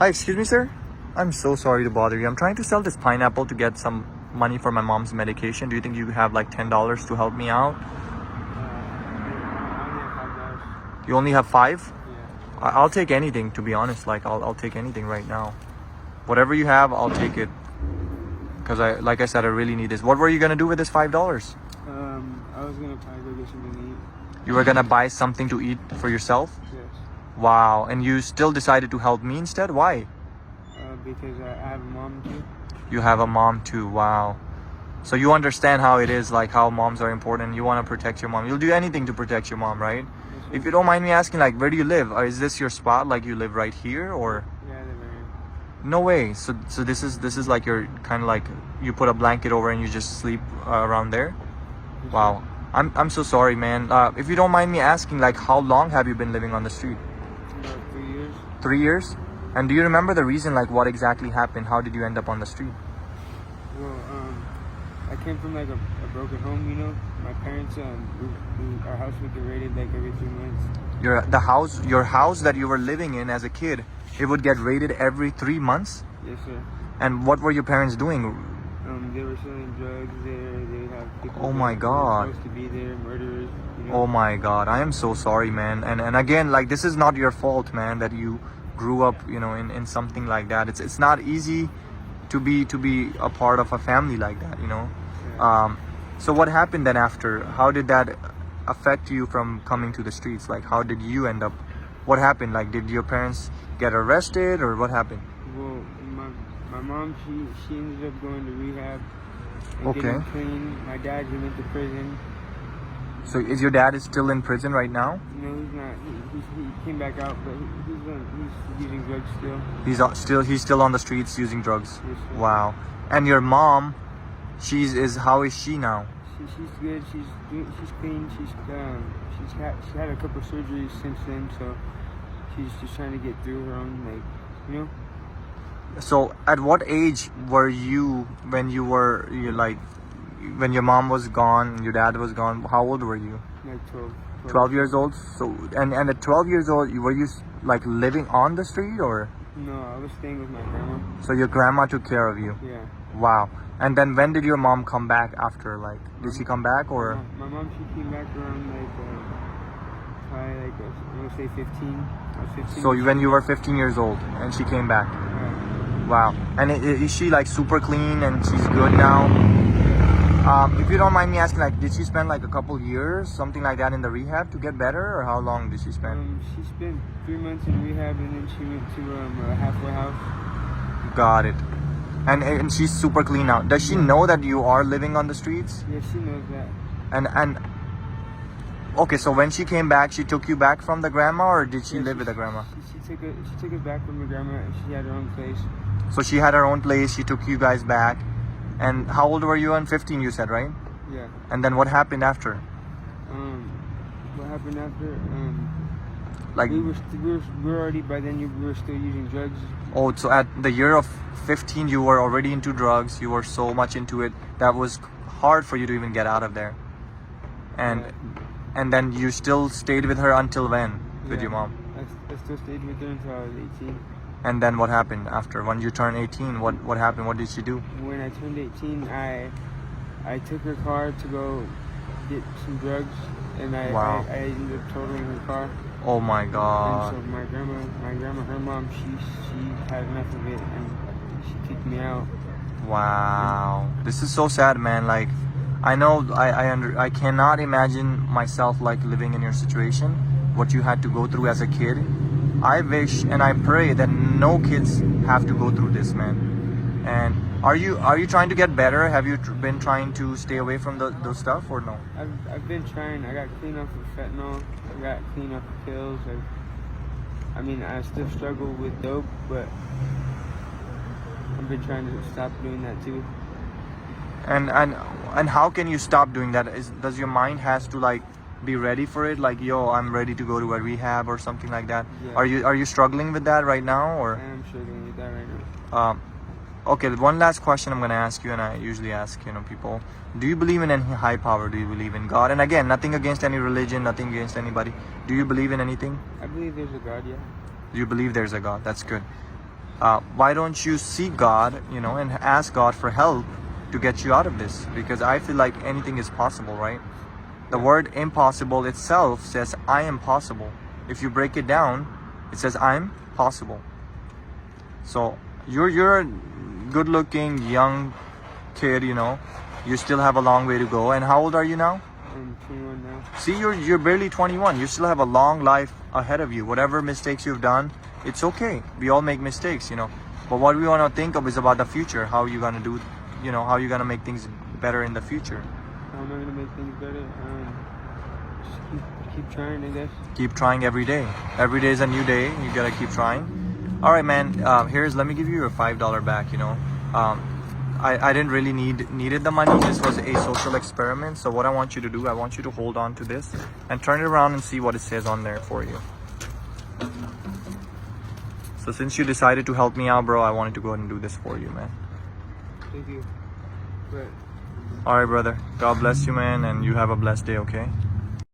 Hi, excuse me, sir. I'm so sorry to bother you. I'm trying to sell this pineapple to get some money for my mom's medication. Do you think you have like $10 to help me out? You only have five? Yeah. I'll take anything, to be honest. Like, I'll take anything right now. Whatever you have, I'll take it. Because like I said, I really need this. What were you gonna do with this $5? I was gonna probably go get something to eat. You were gonna buy something to eat for yourself? Yes. Wow. And you still decided to help me instead? Why? Because I have a mom too. You have a mom too. Wow. So you understand how it is, like how moms are important. You want to protect your mom. You'll do anything to protect your mom, right? Yes, If you don't mind me asking, like, where do you live? Or is this your spot? Like, you live right here, or? Yeah, I live right here. No way. So this is like your kind of like you put a blanket over and you just sleep around there. Yes, Wow. I'm so sorry, man. If you don't mind me asking, like, how long have you been living on the street? About 3 years. 3 years? And do you remember the reason, like, what exactly happened? How did you end up on the street? Well, I came from like a broken home, you know. My parents, our house would get raided like every 3 months. Your house that you were living in as a kid, it would get raided every 3 months? Yes, sir. And what were your parents doing? They were selling drugs there. They would have people. Oh my that God. were supposed to be there, murderers. You know? Oh my God, I am so sorry, man. And again, like, this is not your fault, man, that you grew up, you know, in something like that. It's not easy to be a part of a family like that, you know. Yeah. So what happened then after? How did that affect you from coming to the streets? Like, how did you end up? What happened? Like, did your parents get arrested, or what happened? Well, my mom, she ended up going to rehab and Okay. getting clean. My dad, he went to prison. So is your dad is still in prison right now? No, he's not. He came back out, but he's using drugs still. He's still on the streets using drugs. Yes, sir. Wow. And your mom, how is she now? She's good. She's clean. She had a couple surgeries since then, so she's just trying to get through her own, like, you know. So at what age were you when when your mom was gone, your dad was gone? How old were you? Like 12 years old. So and at 12 years old, were you like living on the street, or? No, I was staying with my grandma. So your grandma took care of you. Yeah. Wow. And then when did your mom come back after? Like, did she come back, or? My mom, she came back around like probably like I want to say 15. I was 15. So when you were 15 years old, and she came back. Wow. And is she like super clean and she's good now? If you don't mind me asking, like, did she spend like a couple years, something like that, in the rehab to get better, or how long did she spend? She spent 3 months in rehab, and then she went to a halfway house. Got it. And she's super clean now. Does she know that you are living on the streets? Yeah, she knows that. And okay, so when she came back, she took you back from the grandma, or did she live with the grandma? She took us back from the grandma, and she had her own place. So she had her own place. She took you guys back. And how old were you? 15, you said, right? Yeah. And then what happened after? What happened after? Like, we were already, by then we were still using drugs. oh, so at the year of 15, you were already into drugs. You were so much into it that was hard for you to even get out of there. And then you still stayed with her until when? With your mom? I still stayed with her until I was 18. And then what happened after? When you turned 18, what happened? What did she do? When I turned 18, I took her car to go get some drugs, and I ended up totaling her car. Oh my God. And so my grandma, her mom, she had enough of it, and she kicked me out. Wow. This is so sad, man. Like, I know I cannot imagine myself like living in your situation, what you had to go through as a kid. I wish and I pray that no kids have to go through this, man. And are you trying to get better? Have you been trying to stay away from those stuff, or no? I've been trying. I got clean off of fentanyl. I got clean off of pills. I mean, I still struggle with dope, but I've been trying to stop doing that too. And how can you stop doing that? Does your mind has to like be ready for it? Like, yo, I'm ready to go to a rehab or something like that. Yeah. Are you struggling with that right now, or? I am struggling with that right now. Okay, one last question I'm gonna ask you, and I usually ask people. Do you believe in any high power? Do you believe in God? And again, nothing against any religion, nothing against anybody. Do you believe in anything? I believe there's a God, yeah. Do you believe there's a God? That's good. why don't you seek God, you know, and ask God for help to get you out of this? Because I feel like anything is possible, right? The word impossible itself says I am possible. If you break it down, it says I'm possible. So you're a good looking young kid, you know. You still have a long way to go. And how old are you now? I'm 21 now. See, you're barely 21. You still have a long life ahead of you. Whatever mistakes you've done, it's okay. We all make mistakes, you know. But what we want to think of is about the future. How you gonna do, you know, how you gonna make things better in the future. How am I gonna make things better? Just keep trying, I guess. Keep trying every day. Every day is a new day. You gotta keep trying. All right, man. Let me give you your $5 back. You know, I didn't really needed the money. This was a social experiment. So what I want you to do, I want you to hold on to this and turn it around and see what it says on there for you. So since you decided to help me out, bro, I wanted to go ahead and do this for you, man. Thank you. But All right, brother. God bless you, man, and you have a blessed day. Okay.